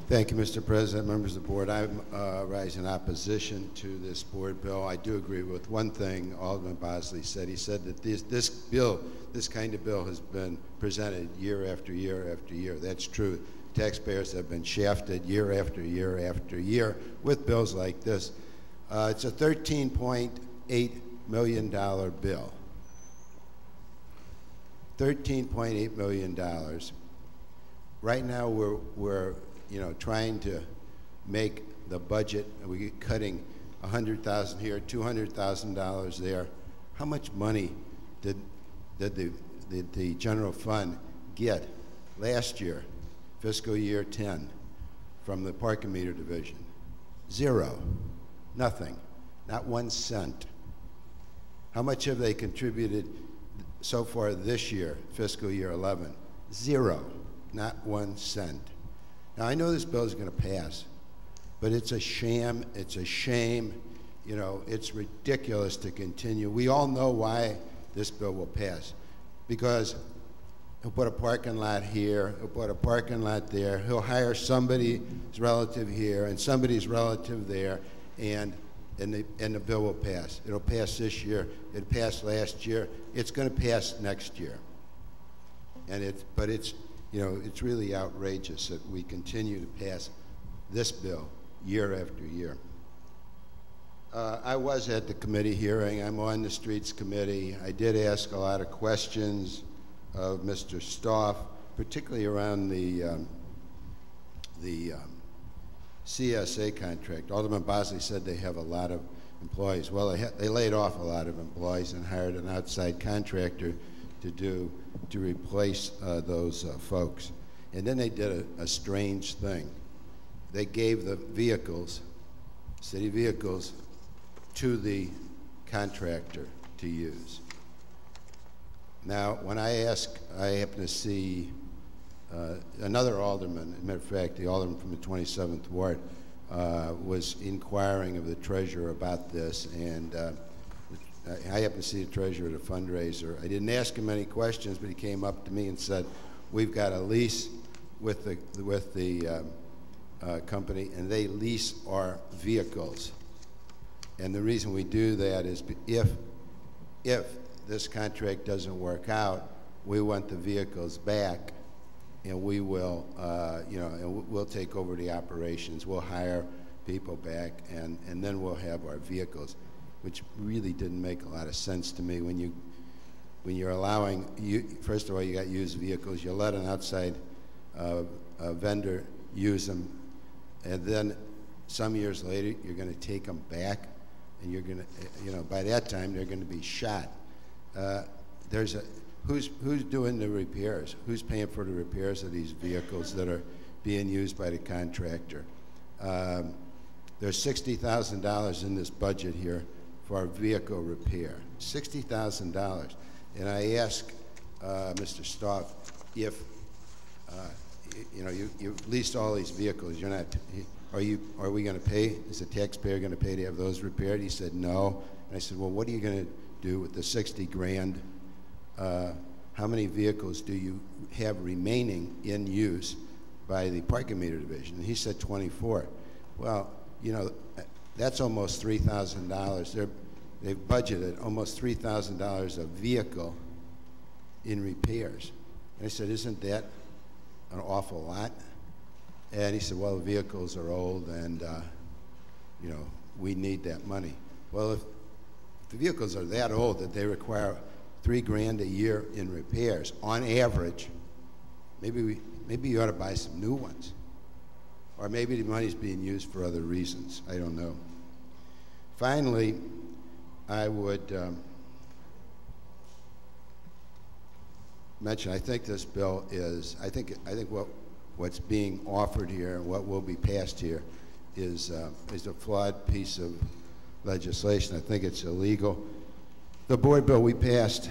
Thank you, Mr. President, members of the board. I'm rising in opposition to this board bill. I do agree with one thing Alderman Bosley said. He said that this kind of bill has been presented year after year after year. That's true. Taxpayers have been shafted year after year after year with bills like this. It's a $13.8 million bill. $13.8 million. Right now we're trying to make the budget, we're cutting $100,000 here, $200,000 there. How much money did the general fund get last year, fiscal year 10, from the park and meter division? Zero, nothing, not 1 cent. How much have they contributed so far this year, fiscal year 11? Zero, not 1 cent. Now, I know this bill is going to pass, but it's a sham, it's a shame, it's ridiculous to continue. We all know why this bill will pass, because he'll put a parking lot here, he'll put a parking lot there, he'll hire somebody's relative here and somebody's relative there, and the bill will pass. It'll pass this year, it passed last year, it's going to pass next year. But it's really outrageous that we continue to pass this bill year after year. I was at the committee hearing. I'm on the Streets Committee. I did ask a lot of questions of Mr. Stoff, particularly around the CSA contract. Alderman Bosley said they have a lot of employees. Well, they laid off a lot of employees and hired an outside contractor to replace those folks. And then they did a strange thing. They gave the vehicles, city vehicles, to the contractor to use. Now, when I happened to see another alderman, as a matter of fact, the alderman from the 27th Ward, was inquiring of the treasurer about this, and I happened to see the treasurer at a fundraiser. I didn't ask him any questions, but he came up to me and said, "We've got a lease with the company, and they lease our vehicles. And the reason we do that is if this contract doesn't work out, we want the vehicles back, and we will, and we'll take over the operations. We'll hire people back, and then we'll have our vehicles, which really didn't make a lot of sense to me when you're allowing, first of all, you got used vehicles, you let an outside vendor use them, and then some years later, you're going to take them back, and you're going to, by that time, they're going to be shot. Who's doing the repairs? Who's paying for the repairs of these vehicles that are being used by the contractor? There's $60,000 in this budget here for our vehicle repair. $60,000. And I asked Mr. Stoff if, you leased all these vehicles. You're not. Are we going to pay? Is the taxpayer going to pay to have those repaired? He said no. And I said, well, what are you going to do with the 60 grand? How many vehicles do you have remaining in use by the parking meter division? And he said 24. Well, that's almost $3,000. They've budgeted almost $3,000 a vehicle in repairs. And I said, isn't that an awful lot? And he said, well, the vehicles are old and, we need that money. Well, if the vehicles are that old that they require $3 grand a year in repairs, on average, maybe you ought to buy some new ones. Or maybe the money's being used for other reasons. I don't know. Finally, I would mention, I think this bill is, I think what's being offered here and what will be passed here is a flawed piece of legislation. I think it's illegal. The board bill we passed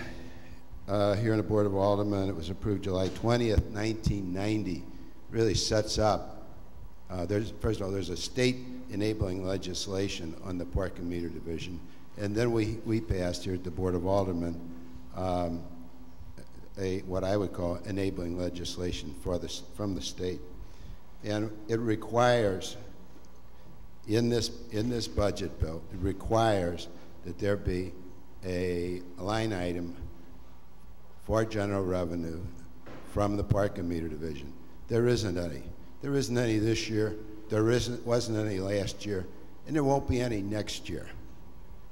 here in the Board of Aldermen, it was approved July 20th, 1990, really sets up, first of all, there's a state enabling legislation on the parking meter division, and then we passed here at the Board of Aldermen what I would call enabling legislation from the state. And it requires, in this budget bill, it requires that there be a line item for general revenue from the parking meter division. There isn't any. There isn't any this year. There wasn't any last year, and there won't be any next year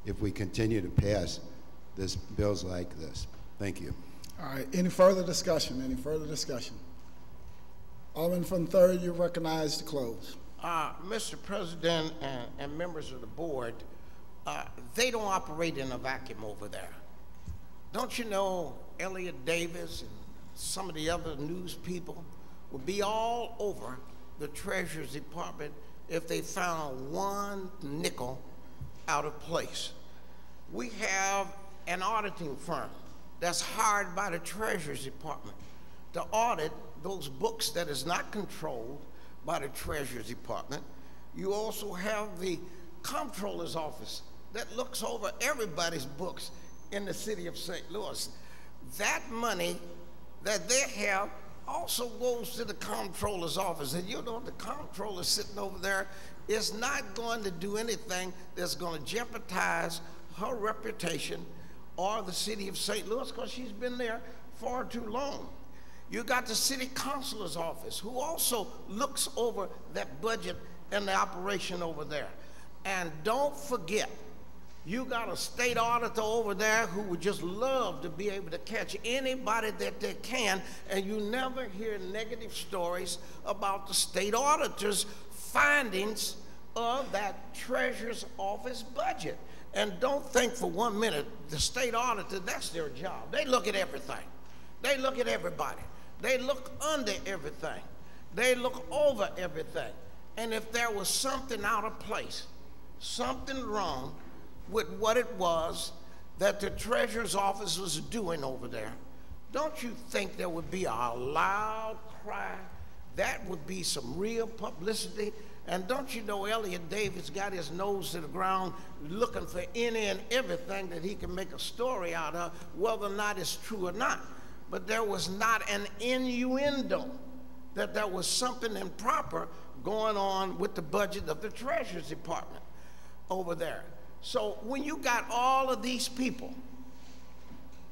if we continue to pass bills like this. Thank you. All right, any further discussion? Any further discussion? Alderman from 3rd, you're recognized to close. Mr. President and members of the board, they don't operate in a vacuum over there. Don't you know Elliot Davis and some of the other news people would be all over the Treasury Department if they found one nickel out of place. We have an auditing firm that's hired by the Treasury Department to audit those books that is not controlled by the Treasury Department. You also have the Comptroller's Office that looks over everybody's books in the city of St. Louis. That money that they have also goes to the Comptroller's Office. And the Comptroller sitting over there is not going to do anything that's going to jeopardize her reputation or the city of St. Louis, because she's been there far too long. You got the City Councilor's Office, who also looks over that budget and the operation over there. And don't forget, you got a state auditor over there who would just love to be able to catch anybody that they can, and you never hear negative stories about the state auditor's findings of that Treasurer's Office budget. And don't think for 1 minute the state auditor, that's their job. They look at everything. They look at everybody. They look under everything. They look over everything. And if there was something out of place, something wrong with what it was that the Treasurer's Office was doing over there, don't you think there would be a loud cry? That would be some real publicity. And don't you know Elliot Davis got his nose to the ground looking for any and everything that he can make a story out of, whether or not it's true or not. But there was not an innuendo that there was something improper going on with the budget of the Treasury Department over there. So when you got all of these people,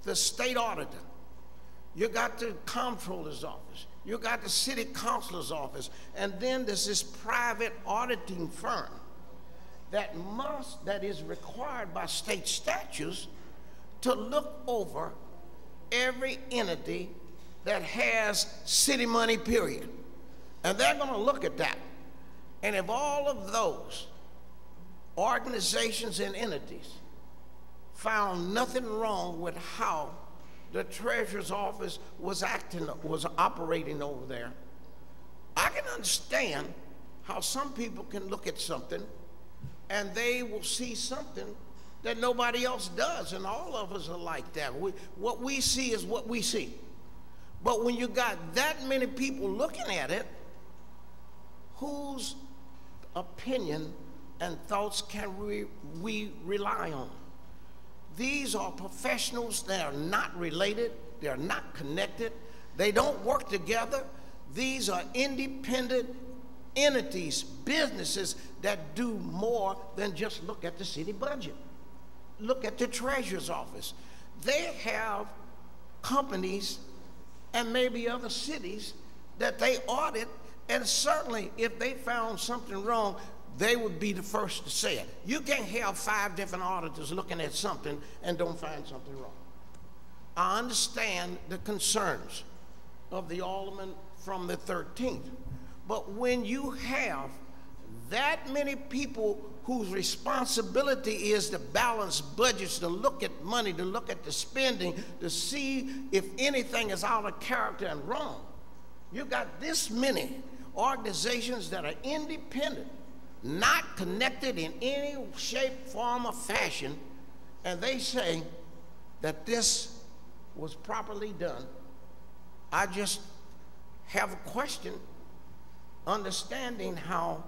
the state auditor, you got the Comptroller's Office, You got the city councilor's office, and then there's this private auditing firm that is required by state statutes to look over every entity that has city money, period. And they're going to look at that. And if all of those organizations and entities found nothing wrong with how the treasurer's office was operating over there, I can understand how some people can look at something and they will see something that nobody else does, and all of us are like that. What we see is what we see. But when you got that many people looking at it, whose opinion and thoughts can we rely on? These are professionals that are not related, they're not connected, they don't work together. These are independent entities, businesses that do more than just look at the city budget. Look at the treasurer's office. They have companies and maybe other cities that they audit, and certainly if they found something wrong, they would be the first to say it. You can't have 5 different auditors looking at something and don't find something wrong. I understand the concerns of the alderman from the 13th, but when you have that many people whose responsibility is to balance budgets, to look at money, to look at the spending, to see if anything is out of character and wrong, you got this many organizations that are independent, not connected in any shape, form, or fashion, and they say that this was properly done. I just have a question understanding how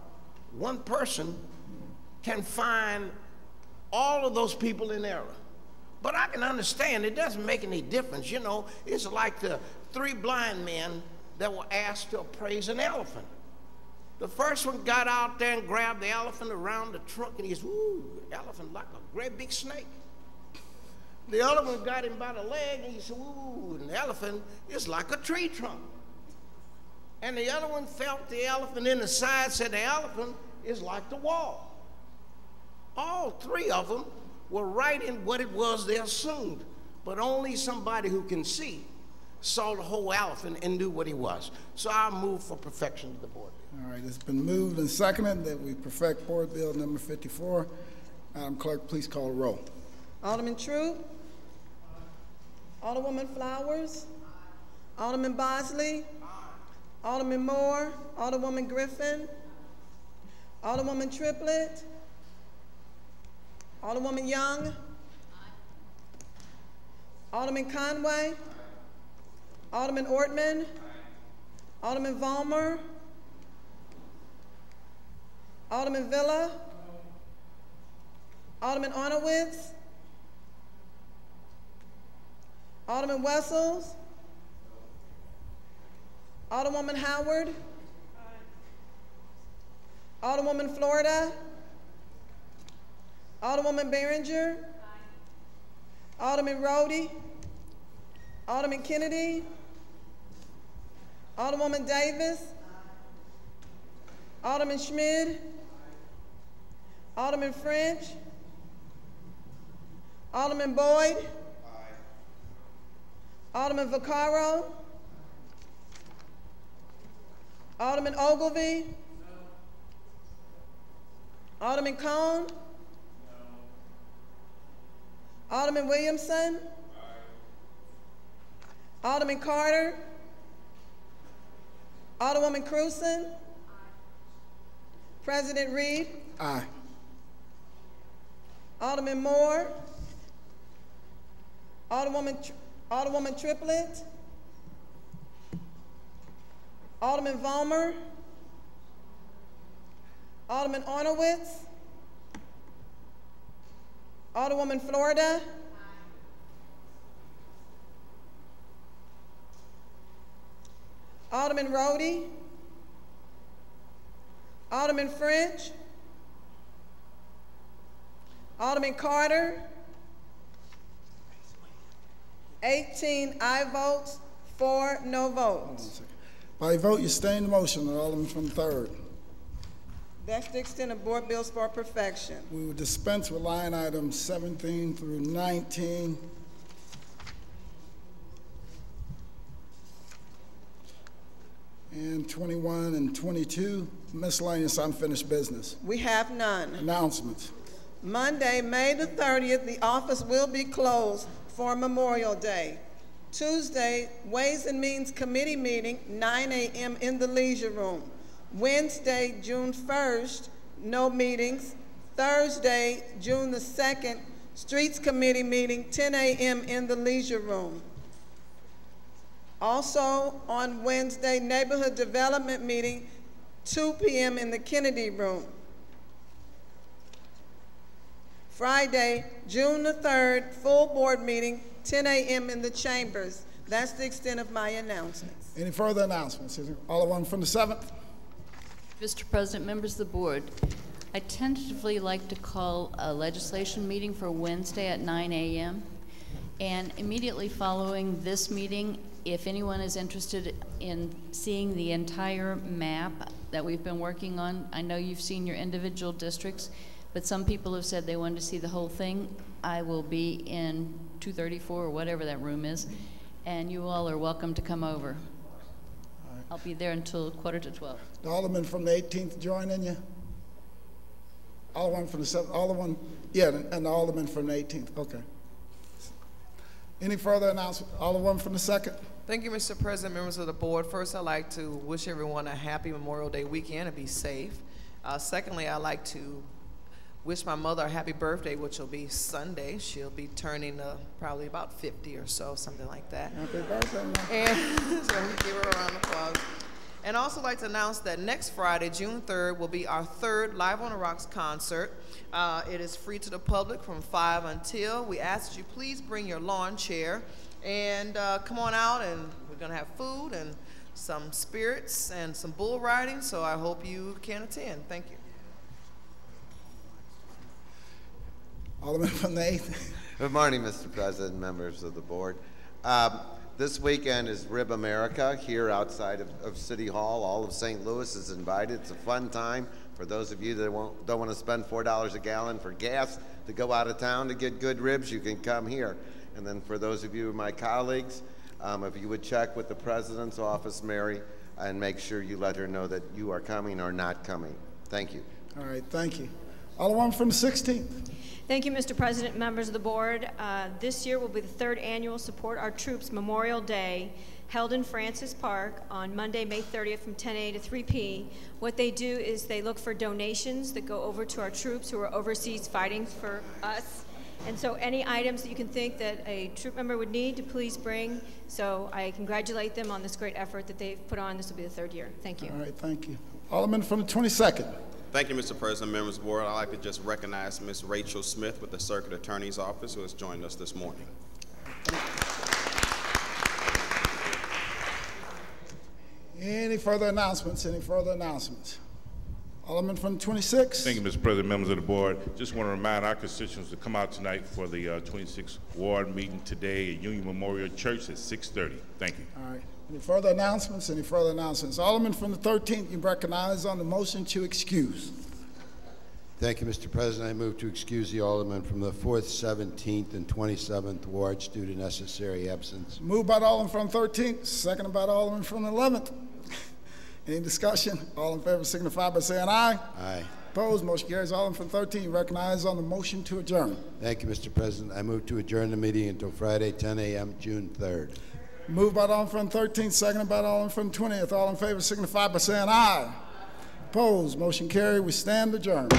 one person can find all of those people in error. But I can understand it doesn't make any difference. You know, it's like the 3 blind men that were asked to appraise an elephant. The first one got out there and grabbed the elephant around the trunk, and he said, ooh, elephant like a great big snake. The other one got him by the leg, and he said, ooh, an elephant is like a tree trunk. And the other one felt the elephant in the side, said the elephant is like the wall. All 3 of them were right in what it was they assumed, but only somebody who can see saw the whole elephant and knew what he was. So I move for perfection of the board. All right, it's been moved and seconded that we perfect Board Bill number 54. Madam Clerk, please call the roll. Alderman Troop. Alderwoman Flowers. Alderman Bosley. Alderman Moore. Alderwoman Griffin. Alderwoman Triplett. Alderwoman Young. Alderman Conway. Alderman Ortman. Alderman Vollmer. Alderman Villa. Alderman Arnowitz. Alderman Wessels. Alderwoman Howard. Alderwoman Florida. Alderwoman Behringer. Alderman Rhodey. Alderman Kennedy. Alderwoman Davis. Alderman Schmid. Alderman French. Alderman Boyd. Alderman Vaccaro. Alderman Ogilvy. Alderman Cone. Alderman Williamson. Alderman Carter. Alderwoman Cruzen. President Reed. Aye. Alderman Moore. Alderwoman Triplett. Alderman Vollmer. Alderman Arnowitz. Alderwoman Florida. Alderman Rhodey. Alderman French. Alderman Carter. 18 aye votes, 4 no votes. By your vote, you sustain the motion. The Alderman from the 3rd. That's the extent of board bills for perfection. We will dispense with line items 17 through 19. And 21 and 22, miscellaneous unfinished business. We have none. Announcements. Monday, May the 30th, the office will be closed for Memorial Day. Tuesday, Ways and Means Committee meeting, 9 a.m. in the Leisure Room. Wednesday, June 1st, no meetings. Thursday, June the 2nd, Streets Committee meeting, 10 a.m. in the Leisure Room. Also on Wednesday, Neighborhood Development meeting, 2 p.m. in the Kennedy Room. Friday, June the 3rd, full board meeting, 10 a.m. in the chambers. That's the extent of my announcements. Any further announcements? Alderwoman from the 7th. Mr. President, members of the board, I tentatively like to call a legislation meeting for Wednesday at 9 a.m. And immediately following this meeting, if anyone is interested in seeing the entire map that we've been working on, I know you've seen your individual districts, but some people have said they wanted to see the whole thing. I will be in 234 or whatever that room is, and you all are welcome to come over. Right. I'll be there until 11:45. The Alderman from the 18th joining you? Alderman from the 7th, Alderman, yeah, and the Alderman from the 18th, okay. Any further announcement? Alderman from the 2nd. Thank you, Mr. President, members of the board. First, I'd like to wish everyone a happy Memorial Day weekend and be safe. Secondly, I'd like to wish my mother a happy birthday, which will be Sunday. She'll be turning probably about 50 or so, something like that. Happy birthday, Mom. And so give her a round of applause. And I'd also like to announce that next Friday, June 3rd, will be our 3rd Live on the Rocks concert. It is free to the public from 5 until. We ask that you please bring your lawn chair and come on out, and we're going to have food and some spirits and some bull riding, so I hope you can attend. Thank you. Alderman from the 8th. Good morning, Mr. President, members of the board. This weekend is Rib America here outside of City Hall. All of St. Louis is invited. It's a fun time for those of you that don't want to spend $4 a gallon for gas to go out of town to get good ribs. You can come here. And then for those of you, my colleagues, if you would check with the President's office, Mary, and make sure you let her know that you are coming or not coming. Thank you. All right, thank you. Alderman from the 16th. Thank you, Mr. President, members of the board. This year will be the 3rd annual Support Our Troops Memorial Day held in Francis Park on Monday, May 30th from 10 a to 3 p. What they do is they look for donations that go over to our troops who are overseas fighting for us. And so any items that you can think that a troop member would need to please bring. So I congratulate them on this great effort that they've put on. This will be the 3rd year. Thank you. All right, thank you. Alderman from the 22nd. Thank you, Mr. President, members of the board. I'd like to just recognize Ms. Rachel Smith with the Circuit Attorney's Office, who has joined us this morning. Any further announcements? Any further announcements? Alderman from the 26th. Thank you, Mr. President, members of the board. Just want to remind our constituents to come out tonight for the 26th Ward meeting today at Union Memorial Church at 6:30. Thank you. All right. Any further announcements? Any further announcements? Alderman from the 13th, you recognize on the motion to excuse. Thank you, Mr. President. I move to excuse the Alderman from the 4th, 17th, and 27th Wards due to necessary absence. Moved by the Alderman from the 13th, seconded by the Alderman from the 11th. Any discussion? All in favor signify by saying aye. Aye. Opposed? Motion carries. Alderman from 13, recognized on the motion to adjourn. Thank you, Mr. President. I move to adjourn the meeting until Friday, 10 a.m., June 3rd. Moved by the Alderman from 13th, seconded by the Alderman from 20th. All in favor signify by saying aye. Opposed? Motion carried. We stand adjourned.